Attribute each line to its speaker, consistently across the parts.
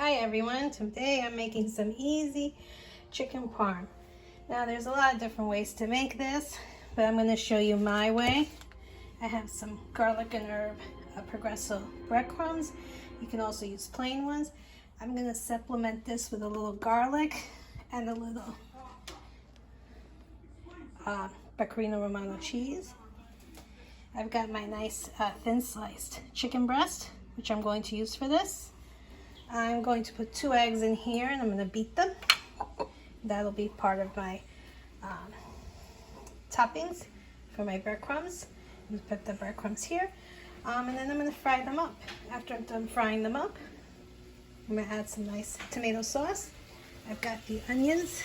Speaker 1: Hi everyone, today I'm making some easy chicken parm. Now there's a lot of different ways to make this, but I'm going to show you my way. I have some garlic and herb Progresso breadcrumbs. You can also use plain ones. I'm going to supplement this with a little garlic and a little Pecorino Romano cheese. I've got my nice thin sliced chicken breast, which I'm going to use for this. I'm going to put 2 eggs in here and I'm going to beat them. That'll be part of my toppings for my breadcrumbs. I'm going to put the breadcrumbs here. And then I'm going to fry them up. After I'm done frying them up, I'm going to add some nice tomato sauce. I've got the onions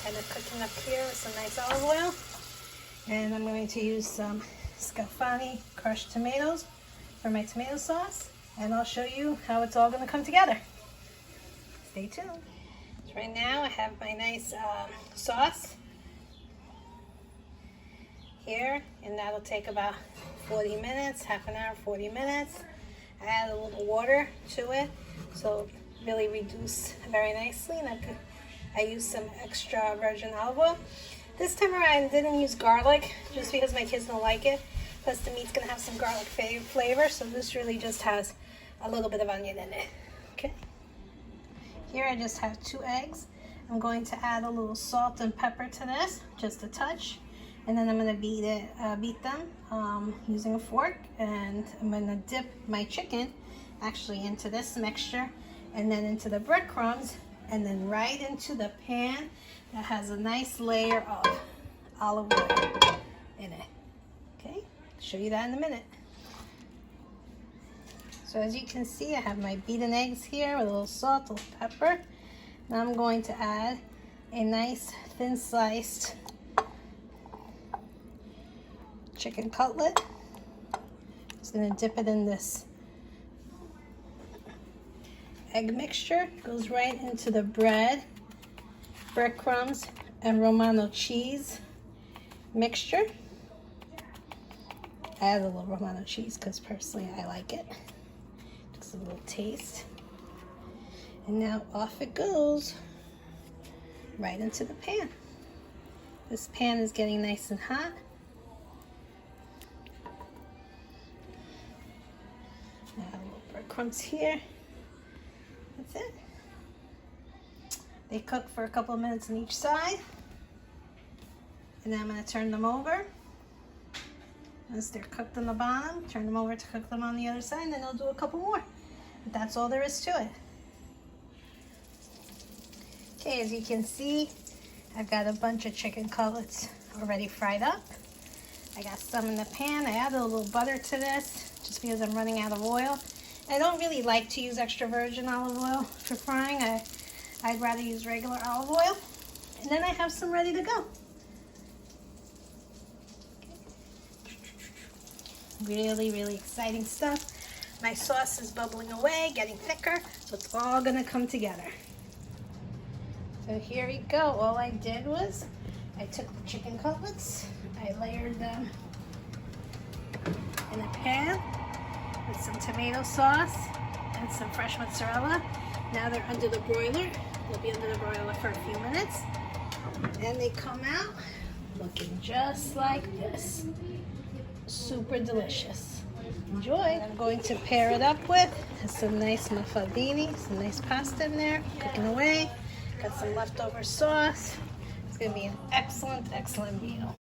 Speaker 1: kind of cooking up here with some nice olive oil. And I'm going to use some Scalfani crushed tomatoes for my tomato sauce. And I'll show you how it's all going to come together. Stay tuned. So right now I have my nice sauce here, and that'll take about 40 minutes, half an hour, 40 minutes. I add a little water to it, so really reduce very nicely. And I use some extra virgin olive oil. This time around I didn't use garlic, just because my kids don't like it. Plus the meat's going to have some garlic flavor, so this really just has a little bit of onion in it. Okay. Here I just have 2 eggs. I'm going to add a little salt and pepper to this, just a touch. And then I'm going to beat them using a fork. And I'm going to dip my chicken actually into this mixture, and then into the breadcrumbs, and then right into the pan that has a nice layer of olive oil in it. Okay, show you that in a minute. So as you can see, I have my beaten eggs here with a little salt, a little pepper. Now I'm going to add a nice thin sliced chicken cutlet. Just going to dip it in this egg mixture. Goes right into the breadcrumbs and Romano cheese mixture. Add a little Romano cheese because personally I like it. Just a little taste. And now off it goes right into the pan. This pan is getting nice and hot. Add a little breadcrumbs here. That's it. They cook for a couple of minutes on each side. And then I'm going to turn them over. Once they're cooked on the bottom, turn them over to cook them on the other side, and then I'll do a couple more. But that's all there is to it. Okay, as you can see, I've got a bunch of chicken cutlets already fried up. I got some in the pan. I added a little butter to this just because I'm running out of oil. I don't really like to use extra virgin olive oil for frying. I'd rather use regular olive oil. And then I have some ready to go. Really, really exciting stuff. My sauce is bubbling away, getting thicker, so it's all gonna come together. So here we go. All I did was I took the chicken cutlets, I layered them in a pan with some tomato sauce and some fresh mozzarella. Now they're under the broiler. They'll be under the broiler for a few minutes. And they come out looking just like this. Super delicious. Enjoy. I'm going to pair it up with some nice muffaldini, some nice pasta in there, cooking away. Got some leftover sauce. It's going to be an excellent, excellent meal.